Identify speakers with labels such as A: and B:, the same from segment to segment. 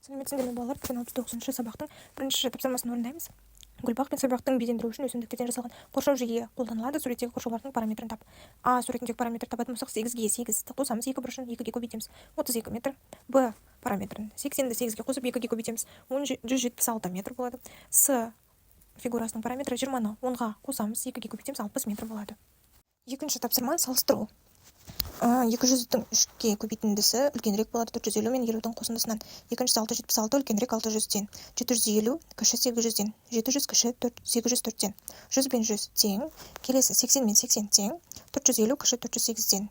A: Сәлеметсіздер ме балалар? Бүгін 69-шы сабақтың бірінші тапсырмасын орындаймыз. Гүлбақ пен сабақтың безендіру үшін өсімдіктерден жасалған қоршау жиі қолданылады. Суреттегі қоршаулардың параметрін тап. А суретіндегі параметр табатын болсақ 8-ге 8 қосамыз, 2 бұрышын 2-ге көбейтеміз. 32 метр. Б параметрін 80-ді 8-ге қосып 2-ге көбейтеміз. 176 метр болады. С фигурасының параметрі 20-ны 10-ға қосамыз, 2-ге көбейтеміз, 60 метр болады. Екінші тапсырма салыстыру. 200-дің 3-ге көбейтіндісі үлкенірек болады 450 мен 50-дің қосындысынан. Екіншісі 676 үлкенірек 600-ден. 750 кіші 800-ден. 700 кіші 804-ден. 100 пен 100 тең. Келесі 80 мен 80 тең. 450 кіші 480-ден.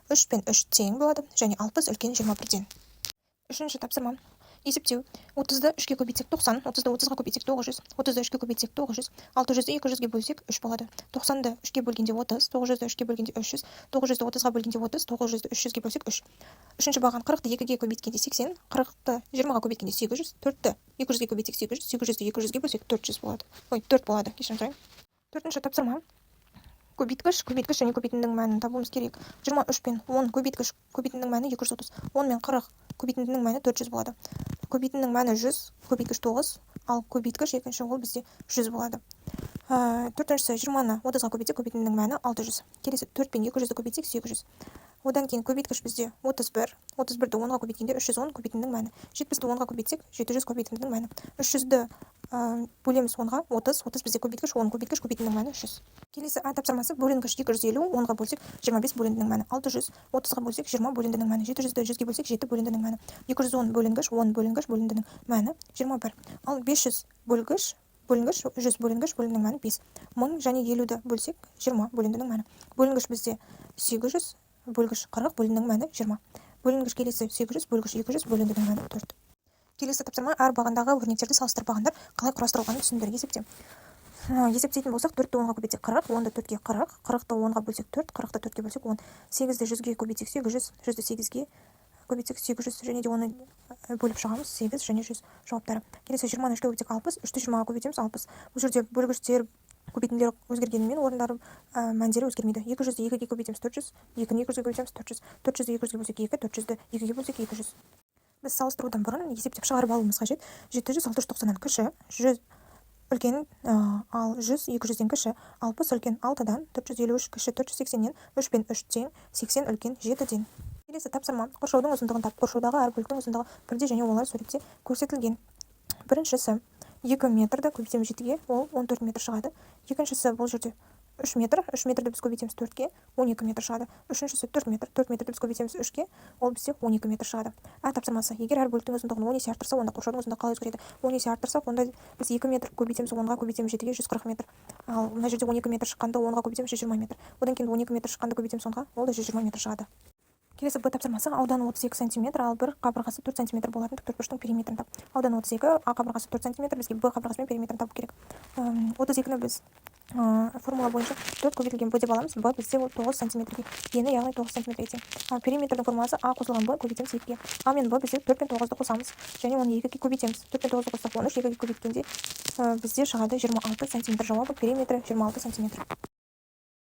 A: 3 пен 3 тең болады. Және 60 үлкен 21-ден. Үшінші тапсырма. Есептеу. 30-ды 3-ге көбейтсек 90, 30-ды 30-ға көбейтсек 900, 30-ды 3-ге көбейтсек 900, 600-ды 200-ге бөлсек 3 болады. 90-ды 3-ге бөлгенде 30, 900-ды 3-ге бөлгенде 300, 900-ды 30-ға бөлгенде 30, 900-ды 300-ге бөлсек 3. Үшінші баған 40-ды 2-ге көбейткенде 80, 40-ды 20-ға көбейткенде 800, 4-ді 200-ге көбейтсек 800, 800-ді 200-ге бөлсек 400 болады. 4 болады. Кешірім сұраймын. Төртінші тапсырма. Көбейткіш және көбейтіндінің мәнін табуымыз керек. 23 пен 10 көбейтіндінің мәні 230, 10 мен 40 көбейтіндінің мәні 400 болады. Көбейтіндінің мәні 100, көбейткіш 9, ал көбейткіш екінші ол бізде 100 болады. Төртіншісі 20-ны 30-ға көбейтсек көбейтіндінің мәні 600. Келесі 4 пен 200-ді көбейтсек 700. Одан кейін көбейткіш бізде 31, 31-ді 10-ға көбейткенде 310 көбейтіндінің мәні. 70-ді 10-ға көбейтсек 700 көбейтіндінің мәні. 300-ді бөлеміз 10-ға 30 бізде көбейткіш, 10 көбейткіш көбейтіндінің мәні 300. Келесі А тапсырмасы бөлінгіш 250, 10-ға бөлсек 25 бөліндінің мәні. 600, 30-ға бөлсек 20 бөліндінің мәні. 700-ді 100-ге бөлсек 7 бөліндінің мәні. 210 бөлінгіш, 10 бөлінгіш бөліндінің мәні 21. Ал 500 бөлінгіш 100 бөлінгіш бөліндінің мәні 5. 1000 және 50-ді бөлсек 20 бөліндінің мәні. Бөлінгіш бізде 800, бөлгіш 40 бөліндінің мәні 20. Бөлінгіш келесі 800, бөлгіш 200 бөліндінің мәні 4. Келесі тапсырма әр бағандағы өрнектерді салыстырып бағандар қалай құрастырылғанын түсіндіріп есептеу. Есептейтін болсақ 4-ті 10-ға көбейтсек 40, 10-ды 4-ге 40, 40-ты 10-ға бөлсек 4, 40-ты 4-ге бөлсек 10, 8-ді 100-ге көбейтсек 800, 100-ді 8-ге көбейтсек 800, және де оны бөліп шығамыз 8 және 100 жауаптары. Келесі 20-ны 3-ге көбейтсек 60, 3-ті 20-ға көбейтеміз 60. Бұл жерде бөлгіштер көбейтінділер өзгергенімен орындары мәндері өзгермейді. 200-ді 2-ге көбейтеміз 400, 2-ні 200-ге көбейтеміз 400, 400-ді 200-ге бөлсек 2, 400-ді 2-ге бөлсек 200. Біз салыстырудан бұрын есептеп шығарып алуымыз қажет. 700 690-нан кіші, 100 үлкен, ал 100 200-ден кіші, 60 үлкен 6-дан, 453 кіші 480-нен, 3 пен 3 тең, 80 үлкен 7-ден. Келесі тапсырма. Қоршаудың ұзындығын тап. Қоршаудағы әр бөліктің ұзындығы бірде және олар суретте көрсетілген. Біріншісі 2 метрді көбейтеміз 7-ге, ол 14 метр шығады. Екіншісі бұл жерде 3 метр, 3 метрді біз көбейтеміз 4-ге, 12 метр шығады. Үшіншісі 4 метр, 4 метрді біз көбейтеміз 3-ге, ол бізде 12 метр шығады. А тапсырмасы. Егер әр бөліктің ұзындығын 10 есе арттырса, онда қоршаудың ұзындығы қалай өзгереді? 10 есе арттырсақ, онда біз 2 метр көбейтеміз 10-ға көбейтеміз 7-ге 140 метр. Ал мына жерде 12 метр шыққанды 10-ға көбейтеміз 120 метр. Одан кейін 12 метр шыққанды көбейтеміз 10-ға, ол да 120 метр шығады. Келесі Б тапсырмасы. Ауданы 32 см, ал бір қабырғасы 4 см болатын тікбұрыштың периметрін тап. Ауданы 32, А қабырғасы 4 см, бізге Б қабырғасымен периметрін табу керек. 32-ні біз формула бойынша 4 көбейтілген Б деп аламыз. Б бізде 9 см-ге ені, яғни 9 см-ге тең. Периметрдің формуласы А қосылған Б көбейтеміз 2-ге. А мен Б бізде 4 пен 9-ды қосамыз, және оны 2-ге көбейтеміз. 4 пен 9-ды қоссақ 13, 2-ге көбейткенде бізде шығады 26 см. Жауабы периметрі 26 см.